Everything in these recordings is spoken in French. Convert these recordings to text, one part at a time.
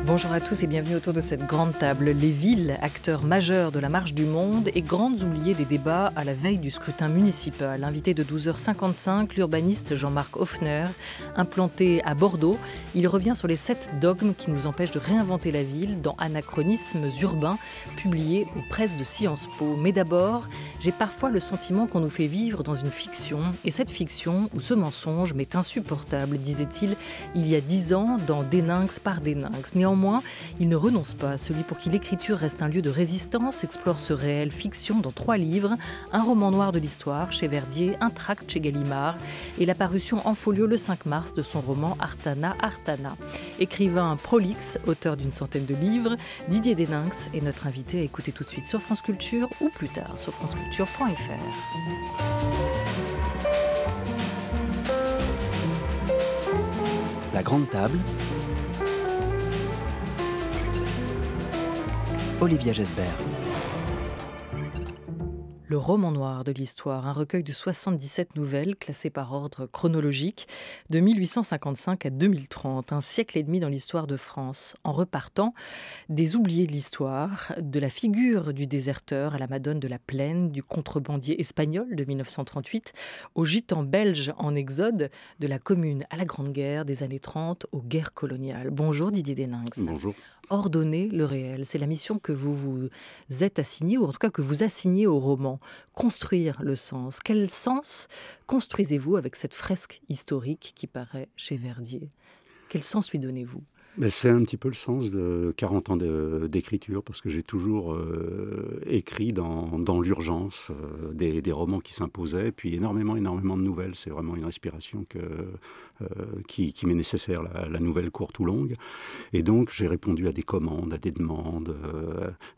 Bonjour à tous et bienvenue autour de cette grande table. Les villes, acteurs majeurs de la marche du monde et grandes oubliées des débats à la veille du scrutin municipal. Invité de 12h55, l'urbaniste Jean-Marc Hoffner, implanté à Bordeaux, il revient sur les 7 dogmes qui nous empêchent de réinventer la ville dans Anachronismes urbains, publié aux presses de Sciences Po. Mais d'abord, j'ai parfois le sentiment qu'on nous fait vivre dans une fiction, et cette fiction, ou ce mensonge, m'est insupportable, disait-il il y a 10 ans dans Déninx par Déninx. Néanmoins, il ne renonce pas à celui pour qui l'écriture reste un lieu de résistance, explore ce réel fiction dans 3 livres, un roman noir de l'histoire chez Verdier, un tract chez Gallimard et la parution en folio le 5 mars de son roman Artana Artana. Écrivain prolixe, auteur d'une centaine de livres, Didier Déninx est notre invité à écouter tout de suite sur France Culture ou plus tard sur franceculture.fr. La grande table. Olivia Gesbert. Le roman noir de l'histoire, un recueil de 77 nouvelles classées par ordre chronologique de 1855 à 2030, un siècle et demi dans l'histoire de France, en repartant des oubliés de l'histoire, de la figure du déserteur à la Madone de la Plaine, du contrebandier espagnol de 1938, au gitan belge en exode, de la Commune à la Grande Guerre, des années 30 aux guerres coloniales. Bonjour Didier Déninx. Bonjour. Ordonner le réel, c'est la mission que vous vous êtes assignée, ou en tout cas que vous assignez au roman. Construire le sens. Quel sens construisez-vous avec cette fresque historique qui paraît chez Verdier? Quel sens lui donnez-vous? C'est un petit peu le sens de 40 ans d'écriture, parce que j'ai toujours écrit dans l'urgence des romans qui s'imposaient, puis énormément de nouvelles. C'est vraiment une respiration qui m'est nécessaire, la nouvelle courte ou longue. Et donc j'ai répondu à des commandes, à des demandes,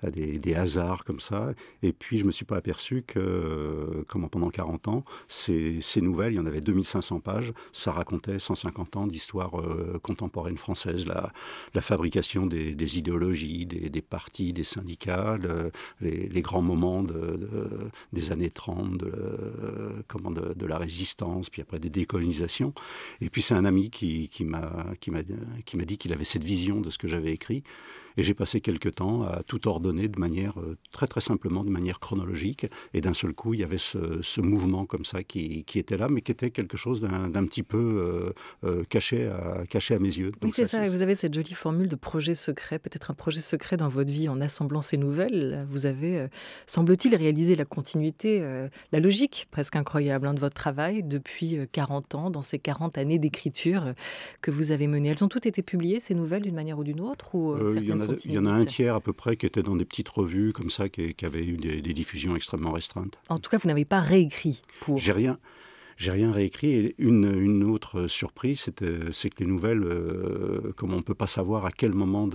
à des hasards comme ça. Et puis je me suis pas aperçu que, comme pendant 40 ans, ces nouvelles, il y en avait 2500 pages, ça racontait 150 ans d'histoire contemporaine française, la fabrication des idéologies, des partis, des syndicats, les grands moments des années 30, de la résistance, puis après des décolonisations. Et puis c'est un ami qui m'a dit qu'il avait cette vision de ce que j'avais écrit. Et j'ai passé quelques temps à tout ordonner de manière très très simplement, de manière chronologique. Et d'un seul coup, il y avait ce mouvement comme ça qui était là, mais qui était quelque chose d'un petit peu caché à mes yeux. Donc oui, c'est ça. Et vous avez cette jolie formule de projet secret, peut-être un projet secret dans votre vie en assemblant ces nouvelles. Vous avez, semble-t-il, réalisé la continuité, la logique presque incroyable de votre travail depuis 40 ans, dans ces 40 années d'écriture que vous avez menées. Elles ont toutes été publiées, ces nouvelles, d'une manière ou d'une autre, ou certaines il y en a un tiers à peu près qui était dans des petites revues comme ça, qui avaient eu des diffusions extrêmement restreintes. En tout cas, vous n'avez pas réécrit pour... J'ai rien réécrit. Et une autre surprise, c'est que les nouvelles, comme on ne peut pas savoir à quel moment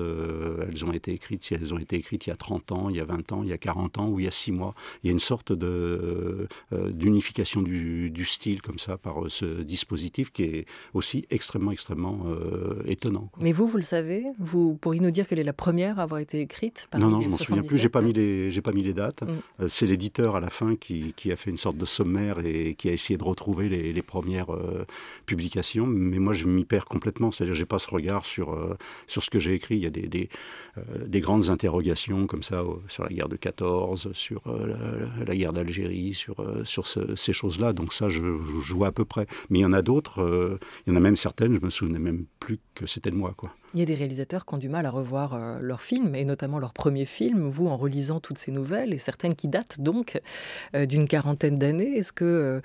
elles ont été écrites, si elles ont été écrites il y a 30 ans, il y a 20 ans, il y a 40 ans ou il y a 6 mois. Il y a une sorte d'unification du style comme ça par ce dispositif qui est aussi extrêmement étonnant. Mais vous le savez? Vous pourriez nous dire quelle est la première à avoir été écrite? Non, je m'en souviens plus. J'ai pas mis les dates. C'est l'éditeur à la fin qui a fait une sorte de sommaire et qui a essayé de retrouver les premières publications, mais moi je m'y perds complètement, c'est-à-dire j'ai pas ce regard sur ce que j'ai écrit. Il y a des grandes interrogations comme ça sur la guerre de 14, sur la guerre d'Algérie, sur ces choses-là, donc ça je vois à peu près, mais il y en a d'autres, il y en a même certaines, je me souvenais même plus que c'était de moi, quoi. Il y a des réalisateurs qui ont du mal à revoir leurs films, et notamment leur premier film. Vous, en relisant toutes ces nouvelles, et certaines qui datent donc d'une quarantaine d'années, est-ce que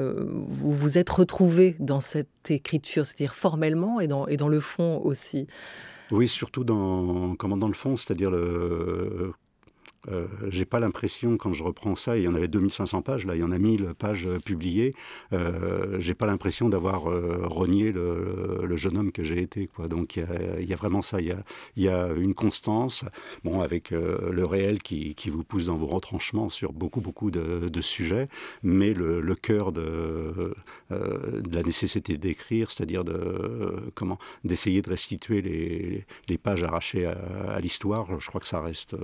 vous vous êtes retrouvé dans cette écriture, c'est-à-dire formellement et dans le fond aussi? Oui, surtout dans le fond, c'est-à-dire j'ai pas l'impression, quand je reprends ça, il y en avait 2500 pages, là il y en a 1000 pages publiées, j'ai pas l'impression d'avoir renié le jeune homme que j'ai été, quoi. Donc il y a vraiment ça, il y a une constance, bon, avec le réel qui vous pousse dans vos retranchements sur beaucoup de sujets, mais le cœur de la nécessité d'écrire, c'est-à-dire d'essayer de restituer les pages arrachées à l'histoire, je crois que ça reste,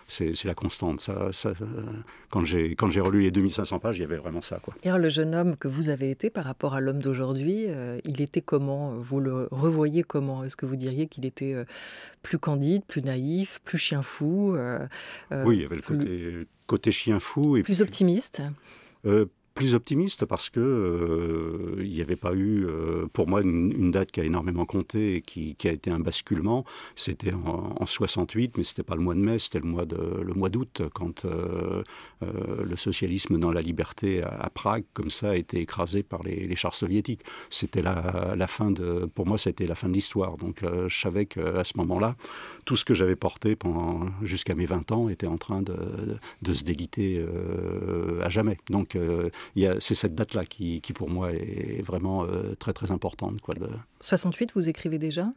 c'est c'est la constante. Quand j'ai relu les 2500 pages, il y avait vraiment ça, quoi. Et alors, le jeune homme que vous avez été par rapport à l'homme d'aujourd'hui, il était comment? Vous le revoyez comment? Est-ce que vous diriez qu'il était plus candide, plus naïf, plus chien fou, Oui, il y avait le côté chien fou. Et plus puis, optimiste? plus optimiste parce que il n'y avait pas eu, pour moi, une date qui a énormément compté et qui a été un basculement. C'était en 68, mais c'était pas le mois de mai, c'était le mois d'août, quand le socialisme dans la liberté à Prague, comme ça, a été écrasé par les chars soviétiques. C'était la fin pour moi, c'était la fin de l'histoire. Donc, je savais qu'à ce moment-là, tout ce que j'avais porté jusqu'à mes 20 ans était en train de se déliter à jamais. Donc, c'est cette date-là qui, pour moi, est vraiment très, très importante, quoi. 68, vous écrivez déjà?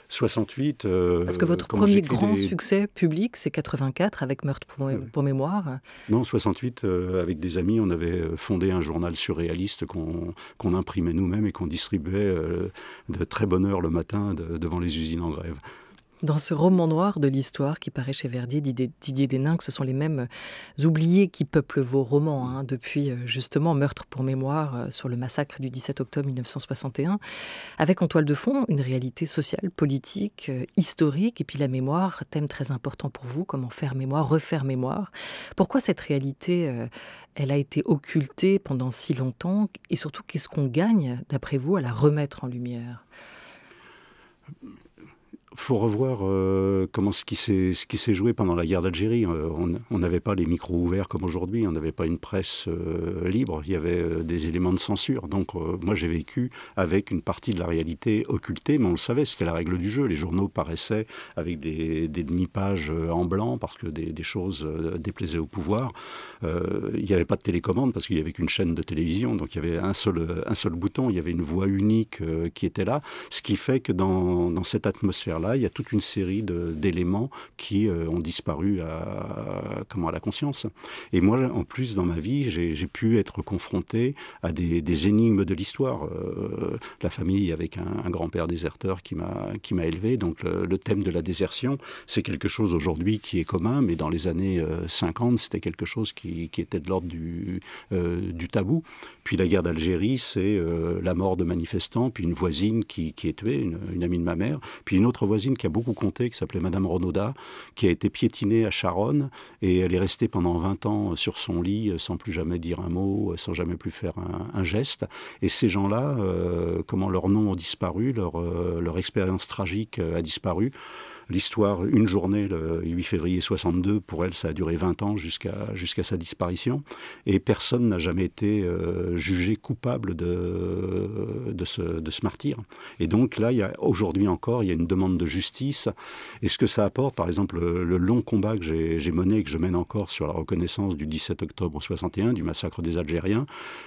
68... Parce que votre premier grand succès public, c'est 84, avec Meurtre pour mémoire. Non, 68, avec des amis, on avait fondé un journal surréaliste qu'on imprimait nous-mêmes et qu'on distribuait de très bonne heure le matin devant les usines en grève. Dans ce roman noir de l'histoire qui paraît chez Verdier, Didier Desninck, ce sont les mêmes oubliés qui peuplent vos romans, hein, depuis justement Meurtre pour mémoire sur le massacre du 17 octobre 1961, avec en toile de fond une réalité sociale, politique, historique, et puis la mémoire, thème très important pour vous, comment faire mémoire, refaire mémoire. Pourquoi cette réalité, elle a été occultée pendant si longtemps, et surtout qu'est-ce qu'on gagne, d'après vous, à la remettre en lumière ? Il faut revoir ce qui s'est joué pendant la guerre d'Algérie. On n'avait pas les micros ouverts comme aujourd'hui, on n'avait pas une presse libre, il y avait des éléments de censure. Donc moi j'ai vécu avec une partie de la réalité occultée, mais on le savait, c'était la règle du jeu. Les journaux paraissaient avec des demi-pages en blanc parce que des choses déplaisaient au pouvoir. Il n'y avait pas de télécommande parce qu'il n'y avait qu'une chaîne de télévision, donc il y avait un seul bouton, il y avait une voix unique qui était là, ce qui fait que dans cette atmosphère-là, il y a toute une série d'éléments qui ont disparu à la conscience. Et moi, en plus, dans ma vie, j'ai pu être confronté à des énigmes de l'histoire. La famille avec un grand-père déserteur qui m'a élevé. Donc le thème de la désertion, c'est quelque chose aujourd'hui qui est commun, mais dans les années 50, c'était quelque chose qui était de l'ordre du tabou. Puis la guerre d'Algérie, c'est la mort de manifestants, puis une voisine qui est tuée, une amie de ma mère, puis une autre voisine qui a beaucoup compté, qui s'appelait Madame Renaudat, qui a été piétinée à Charonne, et elle est restée pendant 20 ans sur son lit, sans plus jamais dire un mot, sans jamais plus faire un geste. Et ces gens-là, comment leurs noms ont disparu, leur expérience tragique a disparu. L'histoire, une journée, le 8 février 62, pour elle, ça a duré 20 ans jusqu'à sa disparition. Et personne n'a jamais été jugé coupable de ce martyre. Et donc là, aujourd'hui encore, il y a une demande de justice. Et ce que ça apporte, par exemple, le long combat que j'ai mené et que je mène encore sur la reconnaissance du 17 octobre 61, du massacre des Algériens,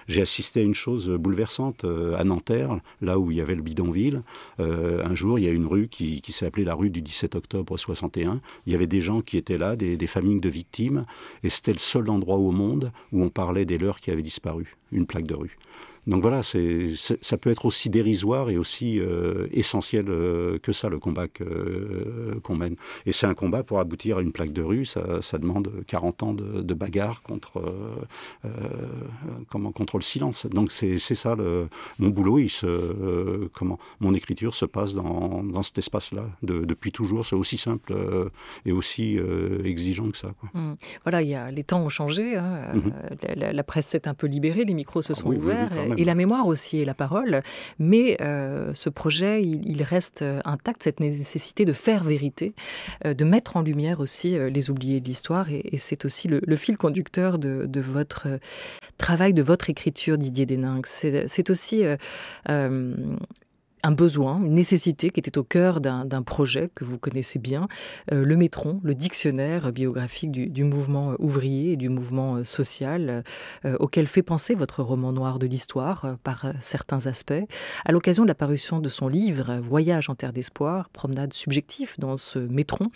j'ai assisté à une chose bouleversante à Nanterre, là où il y avait le bidonville. Un jour, il y a une rue qui s'est appelée la rue du 17 octobre 61. Il y avait des gens qui étaient là, des familles de victimes, et c'était le seul endroit au monde où on parlait des leurs qui avaient disparu, une plaque de rue. Donc voilà, ça peut être aussi dérisoire et aussi essentiel que ça, le combat qu'on mène. Et c'est un combat pour aboutir à une plaque de rue, ça demande 40 ans de bagarre contre le silence. Donc c'est ça, mon boulot, mon écriture se passe dans cet espace-là, depuis toujours. C'est aussi simple et aussi exigeant que ça, quoi. Voilà, les temps ont changé, hein. La presse s'est un peu libérée, les micros se sont ouverts. Oui, et la mémoire aussi, et la parole. Mais ce projet, il reste intact, cette nécessité de faire vérité, de mettre en lumière aussi les oubliés de l'histoire. Et c'est aussi le fil conducteur de votre travail, de votre écriture, Didier Desninck. C'est aussi un besoin, une nécessité qui était au cœur d'un projet que vous connaissez bien, le Métron, le dictionnaire biographique du mouvement ouvrier et du mouvement social, auquel fait penser votre roman noir de l'histoire par certains aspects. À l'occasion de la parution de son livre « Voyage en terre d'espoir », promenade subjective dans ce Métron,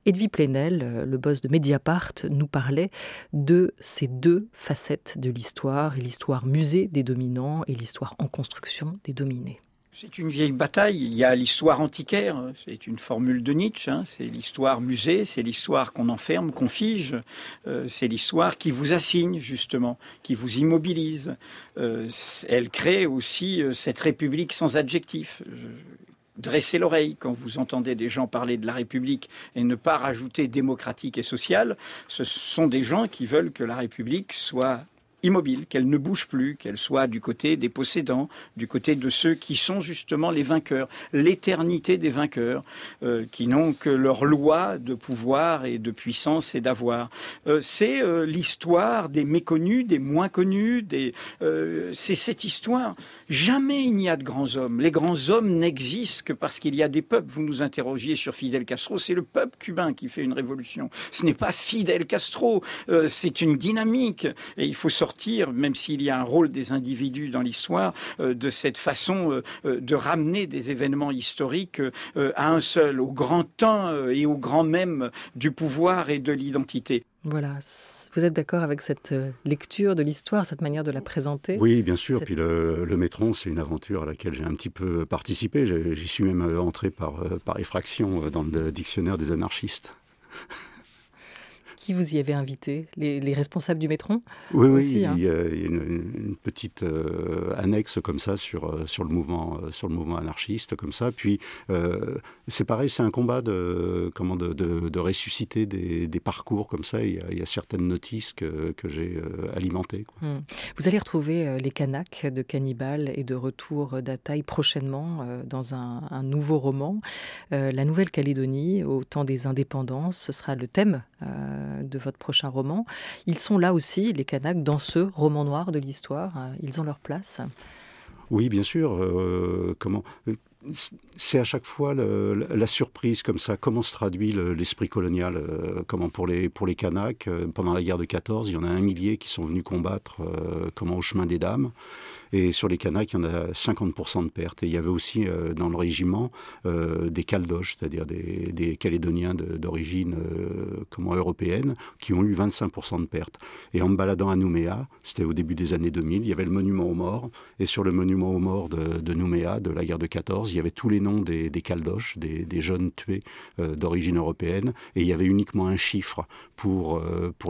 Edwy Plenel, le boss de Mediapart, nous parlait de ces deux facettes de l'histoire, l'histoire musée des dominants et l'histoire en construction des dominés. C'est une vieille bataille. Il y a l'histoire antiquaire, c'est une formule de Nietzsche, c'est l'histoire musée, c'est l'histoire qu'on enferme, qu'on fige, c'est l'histoire qui vous assigne justement, qui vous immobilise. Elle crée aussi cette République sans adjectif. Dressez l'oreille quand vous entendez des gens parler de la République et ne pas rajouter démocratique et sociale. Ce sont des gens qui veulent que la République soit immobile, qu'elle ne bouge plus, qu'elle soit du côté des possédants, du côté de ceux qui sont justement les vainqueurs, l'éternité des vainqueurs, qui n'ont que leur loi de pouvoir et de puissance et d'avoir. C'est l'histoire des méconnus, des moins connus, c'est cette histoire. Jamais il n'y a de grands hommes. Les grands hommes n'existent que parce qu'il y a des peuples. Vous nous interrogiez sur Fidel Castro, c'est le peuple cubain qui fait une révolution. Ce n'est pas Fidel Castro, c'est une dynamique. Et il faut sortir, même s'il y a un rôle des individus dans l'histoire, de cette façon de ramener des événements historiques à un seul, au grand temps et au grand même du pouvoir et de l'identité. Voilà. Vous êtes d'accord avec cette lecture de l'histoire, cette manière de la présenter? Oui, bien sûr. Puis le Métron, c'est une aventure à laquelle j'ai un petit peu participé. J'y suis même entré par effraction dans le dictionnaire des anarchistes. Qui vous y avez invité? Les responsables du Métron? Oui, aussi, il y a une petite annexe comme ça sur le mouvement anarchiste, comme ça. Puis c'est pareil, c'est un combat de ressusciter des parcours comme ça. Il y a certaines notices que j'ai alimentées, quoi. Vous allez retrouver les Kanaks de Cannibal et de Retour d'Ataï prochainement dans un nouveau roman. La Nouvelle-Calédonie, au temps des indépendances, ce sera le thème de votre prochain roman. Ils sont là aussi, les Kanaks, dans ce roman noir de l'histoire. Ils ont leur place. Oui, bien sûr. C'est à chaque fois la surprise comme ça. Comment se traduit l'esprit colonial? Pour les Kanaks, pendant la guerre de 14, il y en a 1 millier qui sont venus combattre au chemin des dames. Et sur les Kanaks, il y en a 50% de pertes. Et il y avait aussi dans le régiment des Caldoches, c'est-à-dire des Calédoniens d'origine européenne, qui ont eu 25% de pertes. Et en me baladant à Nouméa, c'était au début des années 2000, il y avait le monument aux morts. Et sur le monument aux morts de Nouméa, de la guerre de 14, il y avait tous les noms des Caldoches, des jeunes tués d'origine européenne. Et il y avait uniquement un chiffre pour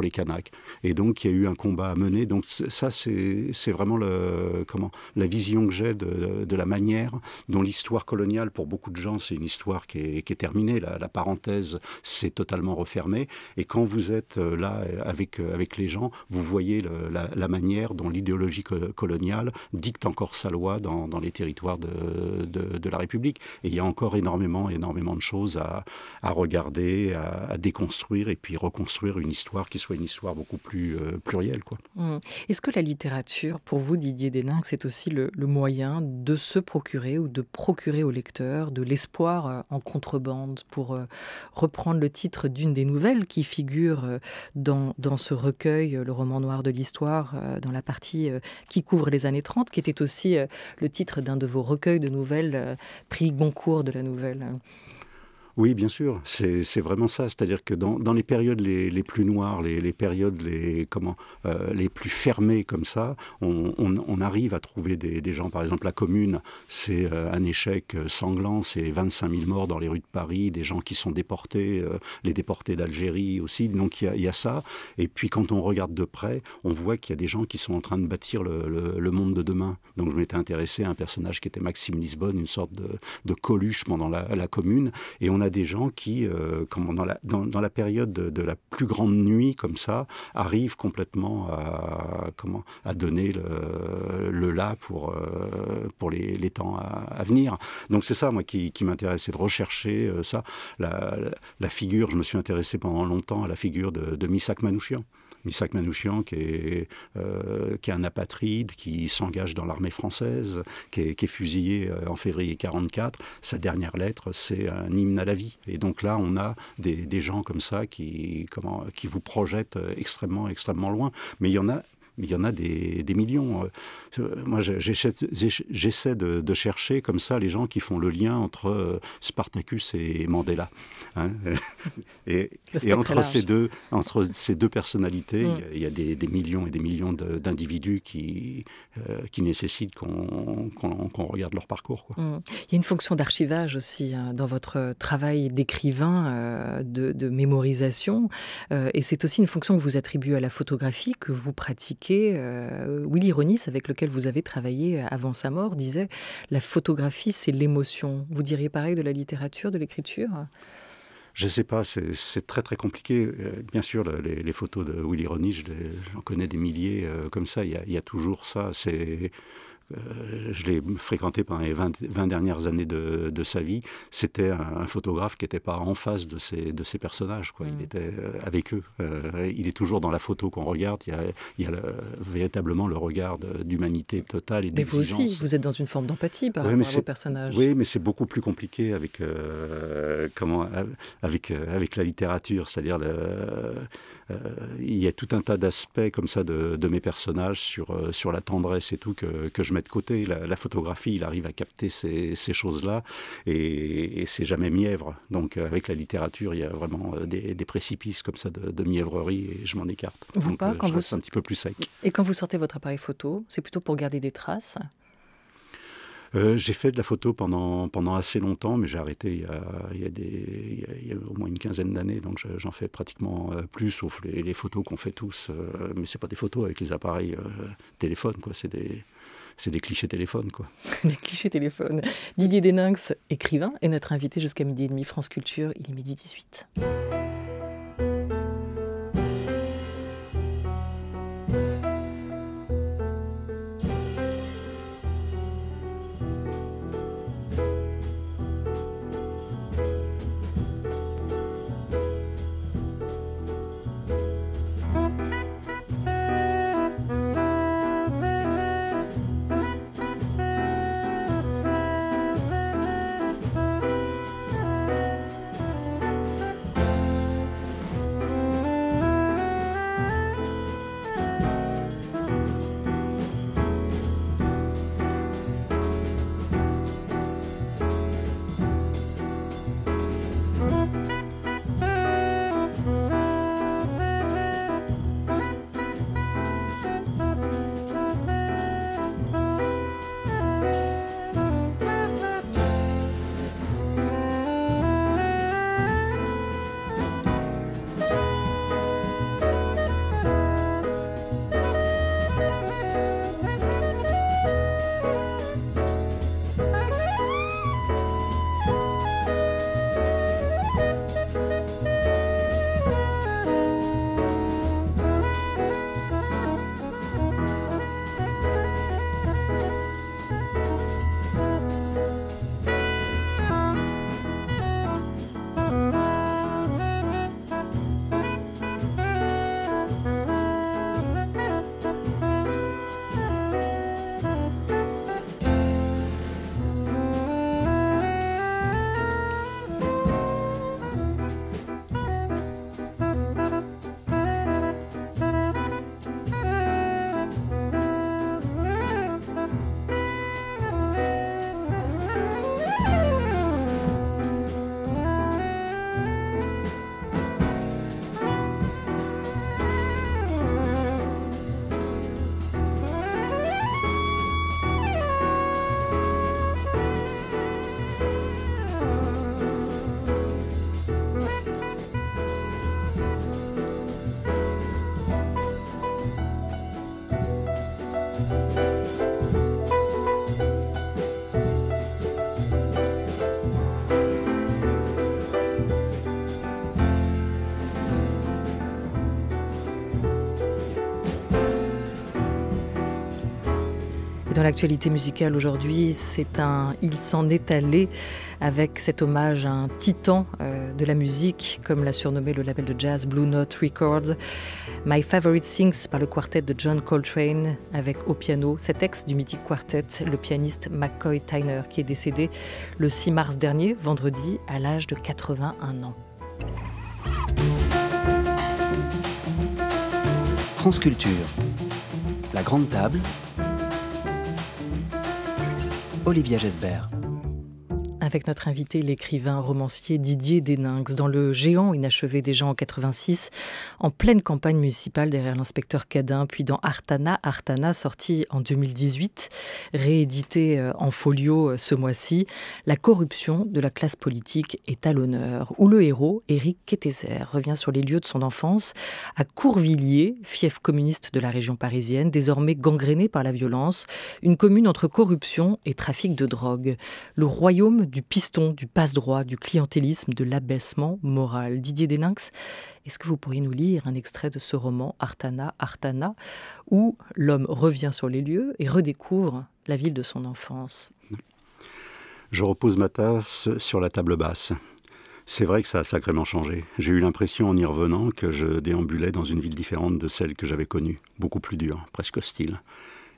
les Kanaks. Et donc, il y a eu un combat à mener. Donc ça, c'est vraiment la vision que j'ai de la manière dont l'histoire coloniale, pour beaucoup de gens, c'est une histoire qui est terminée. La parenthèse s'est totalement refermée. Et quand vous êtes là avec les gens, vous voyez la manière dont l'idéologie coloniale dicte encore sa loi dans les territoires de la République. Et il y a encore énormément de choses à regarder, à déconstruire et puis reconstruire une histoire qui soit une histoire beaucoup plus plurielle, quoi. Est-ce que la littérature, pour vous, Didier Deninck, c'est aussi le moyen de se procurer ou de procurer au lecteur de l'espoir en contrebande, pour reprendre le titre d'une des nouvelles qui figure dans ce recueil, le roman noir de l'histoire, dans la partie qui couvre les années 30, qui était aussi le titre d'un de vos recueils de nouvelles, prix Goncourt de la nouvelle? Oui, bien sûr, c'est vraiment ça. C'est-à-dire que dans les périodes les plus noires, les périodes les plus fermées comme ça, on arrive à trouver des gens. Par exemple, la Commune, c'est un échec sanglant, c'est 25 000 morts dans les rues de Paris, des gens qui sont déportés, les déportés d'Algérie aussi. Donc il y a ça. Et puis quand on regarde de près, on voit qu'il y a des gens qui sont en train de bâtir le monde de demain. Donc je m'étais intéressé à un personnage qui était Maxime Lisbonne, une sorte de Coluche pendant la Commune. Et on a des gens qui, dans la période de la plus grande nuit, comme ça, arrivent complètement à donner le là pour les temps à venir. Donc c'est ça, moi, qui m'intéresse, c'est de rechercher ça. La figure, je me suis intéressé pendant longtemps à la figure de Missak Manouchian. Missak Manouchian, qui est un apatride, qui s'engage dans l'armée française, qui est fusillé en février 1944. Sa dernière lettre, c'est un hymne à la vie. Et donc là, on a des gens comme ça qui vous projettent extrêmement, extrêmement loin. Mais il y en a mais il y en a des millions. Moi, j'essaie de chercher comme ça les gens qui font le lien entre Spartacus et Mandela. Hein, et entre ces deux personnalités, il y a des millions et des millions d'individus qui nécessitent qu'on regarde leur parcours, quoi. Il y a une fonction d'archivage aussi dans votre travail d'écrivain, de mémorisation. Et c'est aussi une fonction que vous attribuez à la photographie, que vous pratiquez. Willy Ronis, avec lequel vous avez travaillé avant sa mort, disait « La photographie, c'est l'émotion ». Vous diriez pareil de la littérature, de l'écriture ? Je ne sais pas, c'est très très compliqué. Bien sûr, les photos de Willy Ronis, j'en connais des milliers comme ça. Il y a toujours ça. Je l'ai fréquenté pendant les 20 dernières années de sa vie. C'était un photographe qui n'était pas en face de ces personnages, quoi. Il était avec eux. Il est toujours dans la photo qu'on regarde. Il y a véritablement le regard d'humanité totale et d'exigence. Mais vous aussi, vous êtes dans une forme d'empathie par rapport à vos personnages. Oui, mais c'est beaucoup plus compliqué avec la littérature. C'est-à-dire, il y a tout un tas d'aspects comme ça de mes personnages sur la tendresse et tout que je mets de côté. La photographie, il arrive à capter ces choses-là et c'est jamais mièvre. Donc avec la littérature, il y a vraiment des précipices comme ça de mièvrerie et je m'en écarte. Vous pas quand je reste un petit peu plus sec. Et quand vous sortez votre appareil photo, c'est plutôt pour garder des traces ? J'ai fait de la photo pendant assez longtemps, mais j'ai arrêté il y a au moins une quinzaine d'années, donc j'en fais pratiquement plus, sauf les photos qu'on fait tous. Mais c'est pas des photos avec les appareils téléphone, quoi. C'est des clichés téléphone, quoi. Des clichés téléphone. Didier Deninx, écrivain, est notre invité jusqu'à 12h30 France Culture. Il est 12h18. Dans l'actualité musicale aujourd'hui, il s'en est allé avec cet hommage à un titan de la musique, comme l'a surnommé le label de jazz Blue Note Records. My Favorite Things par le quartet de John Coltrane, avec au piano cet ex du mythique quartet, le pianiste McCoy Tyner, qui est décédé le 6 mars dernier, vendredi, à l'âge de 81 ans. France Culture. La grande table. Olivia Gesbert. Avec notre invité, l'écrivain romancier Didier Deninx, dans Le Géant inachevé déjà en 86, en pleine campagne municipale derrière l'inspecteur Cadin, puis dans Artana, sorti en 2018, réédité en folio ce mois-ci, la corruption de la classe politique est à l'honneur, où le héros, Éric Quétézer, revient sur les lieux de son enfance à Courvilliers, fief communiste de la région parisienne, désormais gangréné par la violence, une commune entre corruption et trafic de drogue. Le royaume du piston, du passe-droit, du clientélisme, de l'abaissement moral. Didier Deninx, est-ce que vous pourriez nous lire un extrait de ce roman Artana, où l'homme revient sur les lieux et redécouvre la ville de son enfance? Je repose ma tasse sur la table basse. C'est vrai que ça a sacrément changé. J'ai eu l'impression en y revenant que je déambulais dans une ville différente de celle que j'avais connue, beaucoup plus dure, presque hostile.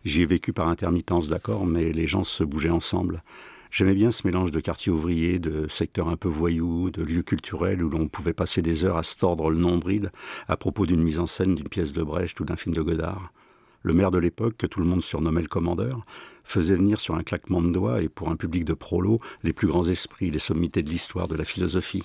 J'y ai vécu par intermittence, d'accord, mais les gens se bougeaient ensemble. J'aimais bien ce mélange de quartiers ouvriers, de secteurs un peu voyous, de lieux culturels où l'on pouvait passer des heures à se tordre le nombril à propos d'une mise en scène d'une pièce de Brecht ou d'un film de Godard. Le maire de l'époque, que tout le monde surnommait le commandeur, faisait venir sur un claquement de doigts et pour un public de prolos les plus grands esprits, les sommités de l'histoire, de la philosophie.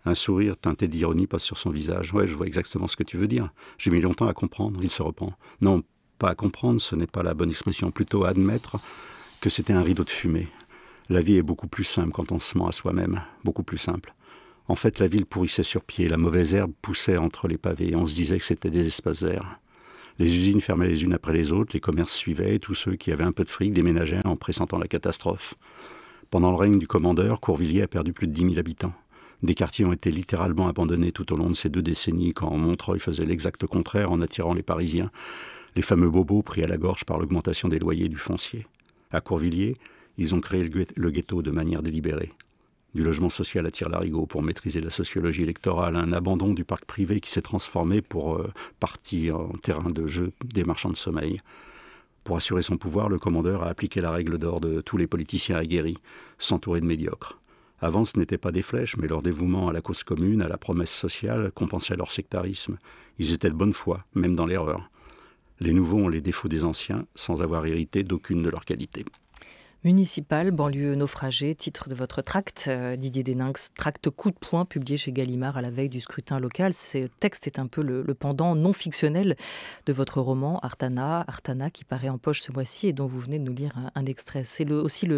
Un sourire teinté d'ironie passe sur son visage. « Ouais, je vois exactement ce que tu veux dire. J'ai mis longtemps à comprendre. » Il se reprend. « Non, pas à comprendre, ce n'est pas la bonne expression. Plutôt à admettre que c'était un rideau de fumée. La vie est beaucoup plus simple quand on se ment à soi-même, beaucoup plus simple. En fait, la ville pourrissait sur pied, la mauvaise herbe poussait entre les pavés, et on se disait que c'était des espaces verts. Les usines fermaient les unes après les autres, les commerces suivaient, et tous ceux qui avaient un peu de fric déménageaient en pressentant la catastrophe. Pendant le règne du commandeur, Courvilliers a perdu plus de 10 000 habitants. Des quartiers ont été littéralement abandonnés tout au long de ces 2 décennies, quand Montreuil faisait l'exact contraire en attirant les Parisiens, les fameux bobos pris à la gorge par l'augmentation des loyers du foncier. À Courvilliers, ils ont créé le ghetto de manière délibérée. Du logement social à tire-larigot pour maîtriser la sociologie électorale, un abandon du parc privé qui s'est transformé pour partie en terrain de jeu des marchands de sommeil. Pour assurer son pouvoir, le commandeur a appliqué la règle d'or de tous les politiciens aguerris, s'entourer de médiocres. Avant, ce n'était pas des flèches, mais leur dévouement à la cause commune, à la promesse sociale, compensait leur sectarisme. Ils étaient de bonne foi, même dans l'erreur. Les nouveaux ont les défauts des anciens, sans avoir hérité d'aucune de leurs qualités. Municipal, banlieue naufragée, titre de votre tract, Didier Deninx, tract coup de poing publié chez Gallimard à la veille du scrutin local. Ce texte est un peu le pendant non fictionnel de votre roman Artana, qui paraît en poche ce mois-ci et dont vous venez de nous lire un extrait. C'est aussi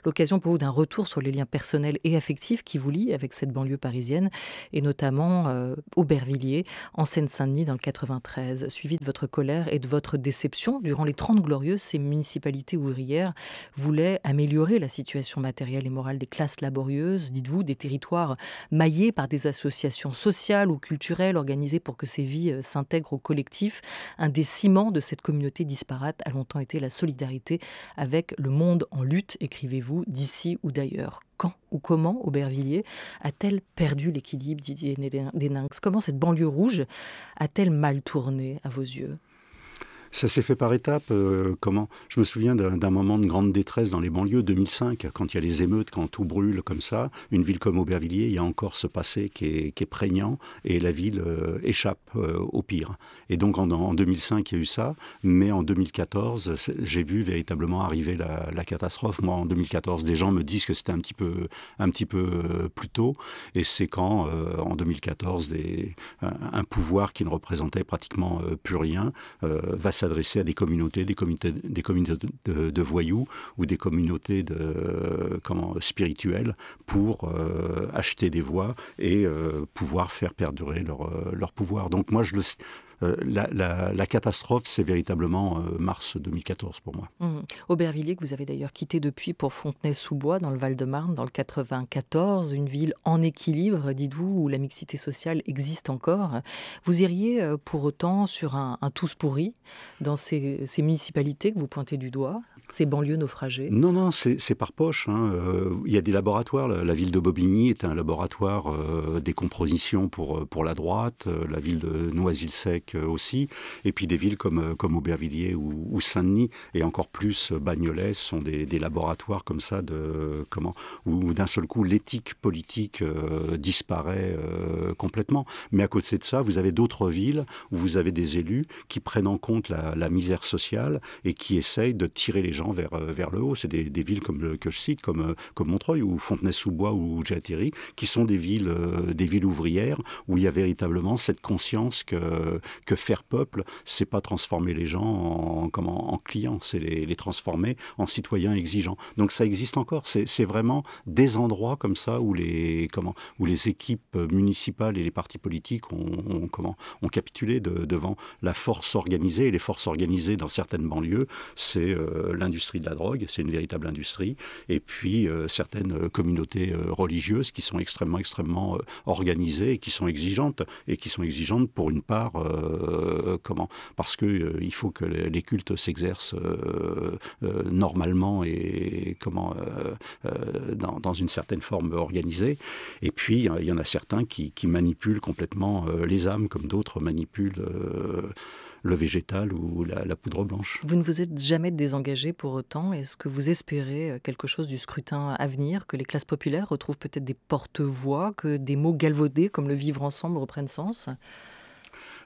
l'occasion pour vous d'un retour sur les liens personnels et affectifs qui vous lient avec cette banlieue parisienne et notamment Aubervilliers, en Seine-Saint-Denis dans le 93. Suivi de votre colère et de votre déception, durant les 30 glorieuses, ces municipalités ouvrières voulaient améliorer la situation matérielle et morale des classes laborieuses, dites-vous, des territoires maillés par des associations sociales ou culturelles organisées pour que ces vies s'intègrent au collectif. Un des ciments de cette communauté disparate a longtemps été la solidarité avec le monde en lutte, écrivez-vous, d'ici ou d'ailleurs. Quand ou comment Aubervilliers a-t-elle perdu l'équilibre, Didier Deninx? Comment cette banlieue rouge a-t-elle mal tourné à vos yeux? Ça s'est fait par étapes. Comment ? Je me souviens d'un moment de grande détresse dans les banlieues, 2005, quand il y a les émeutes, quand tout brûle comme ça. Une ville comme Aubervilliers, il y a encore ce passé qui est prégnant et la ville échappe au pire. Et donc en 2005, il y a eu ça. Mais en 2014, j'ai vu véritablement arriver la catastrophe. Moi, en 2014, des gens me disent que c'était un petit peu plus tôt. Et c'est quand, en 2014, un pouvoir qui ne représentait pratiquement plus rien va s'adresser à des communautés de voyous ou des communautés spirituelles pour acheter des voix et pouvoir faire perdurer leur pouvoir. Donc moi, la catastrophe, c'est véritablement mars 2014 pour moi. Aubervilliers, que vous avez d'ailleurs quitté depuis pour Fontenay-sous-Bois, dans le Val-de-Marne, dans le 94, une ville en équilibre, dites-vous, où la mixité sociale existe encore. Vous iriez pour autant sur un tous pourri dans ces municipalités que vous pointez du doigt? ces banlieues naufragées? Non, c'est par poche. Il y a des laboratoires. La ville de Bobigny est un laboratoire des compositions pour la droite. La ville de Noisy-le-Sec aussi. Et puis des villes comme Aubervilliers ou Saint-Denis, et encore plus Bagnolet, sont des laboratoires comme ça où d'un seul coup l'éthique politique disparaît complètement. Mais à côté de ça, vous avez d'autres villes où vous avez des élus qui prennent en compte la misère sociale et qui essayent de tirer les gens vers le haut. C'est des villes que je cite, comme Montreuil ou Fontenay-sous-Bois ou Jattery, qui sont des villes ouvrières où il y a véritablement cette conscience que faire peuple, c'est pas transformer les gens en clients, c'est les transformer en citoyens exigeants. Donc ça existe encore. C'est vraiment des endroits comme ça où les équipes municipales et les partis politiques ont capitulé devant la force organisée. Et les forces organisées dans certaines banlieues, c'est l'industrie de la drogue, c'est une véritable industrie. Et puis certaines communautés religieuses qui sont extrêmement organisées et qui sont exigeantes pour une part parce que il faut que les cultes s'exercent normalement et dans une certaine forme organisée. Et puis il y en a certains qui manipulent complètement les âmes, comme d'autres manipulent le végétal ou la poudre blanche. Vous ne vous êtes jamais désengagé pour autant. Est-ce que vous espérez quelque chose du scrutin à venir, que les classes populaires retrouvent peut-être des porte-voix, que des mots galvaudés comme le vivre ensemble reprennent sens ?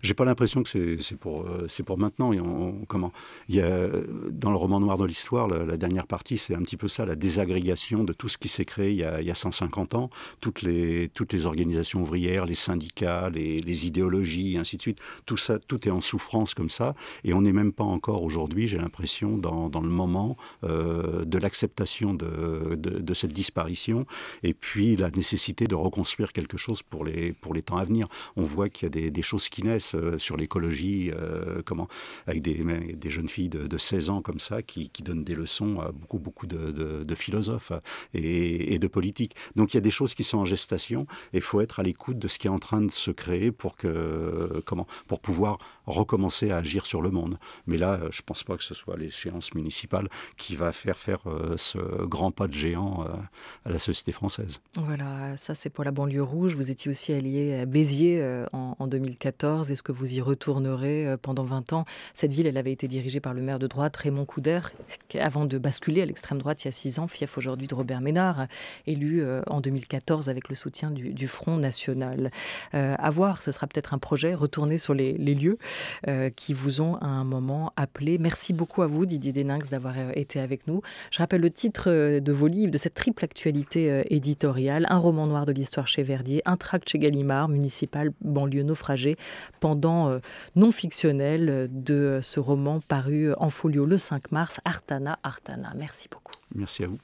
J'ai pas l'impression que c'est pour maintenant. Il y a, dans le roman noir de l'histoire, la dernière partie, c'est un petit peu ça, la désagrégation de tout ce qui s'est créé il y a 150 ans, toutes les organisations ouvrières, les syndicats, les idéologies, et ainsi de suite. Tout ça, tout est en souffrance comme ça, et on n'est même pas encore aujourd'hui, j'ai l'impression, dans le moment de l'acceptation de cette disparition, et puis la nécessité de reconstruire quelque chose pour les temps à venir. On voit qu'il y a des choses qui naissent sur l'écologie, avec des jeunes filles de 16 ans comme ça qui donnent des leçons à beaucoup de philosophes et de politiques. Donc il y a des choses qui sont en gestation et il faut être à l'écoute de ce qui est en train de se créer pour pouvoir recommencer à agir sur le monde. Mais là, je ne pense pas que ce soit l'échéance municipale qui va faire ce grand pas de géant à la société française. Voilà, ça c'est pour la banlieue rouge. Vous étiez aussi allié à Béziers en 2014. Est-ce que vous y retournerez pendant 20 ans ? Cette ville, elle avait été dirigée par le maire de droite, Raymond Couder, avant de basculer à l'extrême droite il y a 6 ans, fief aujourd'hui de Robert Ménard, élu en 2014 avec le soutien du Front National. À voir, ce sera peut-être un projet, retourner sur les lieux qui vous ont à un moment appelé. Merci beaucoup à vous, Didier Deninx, d'avoir été avec nous. Je rappelle le titre de vos livres, de cette triple actualité éditoriale: un roman noir de l'histoire chez Verdier, un tract chez Gallimard, municipal, banlieue naufragée, pendant non fictionnel de ce roman paru en folio le 5 mars, Artana. Merci beaucoup. Merci à vous.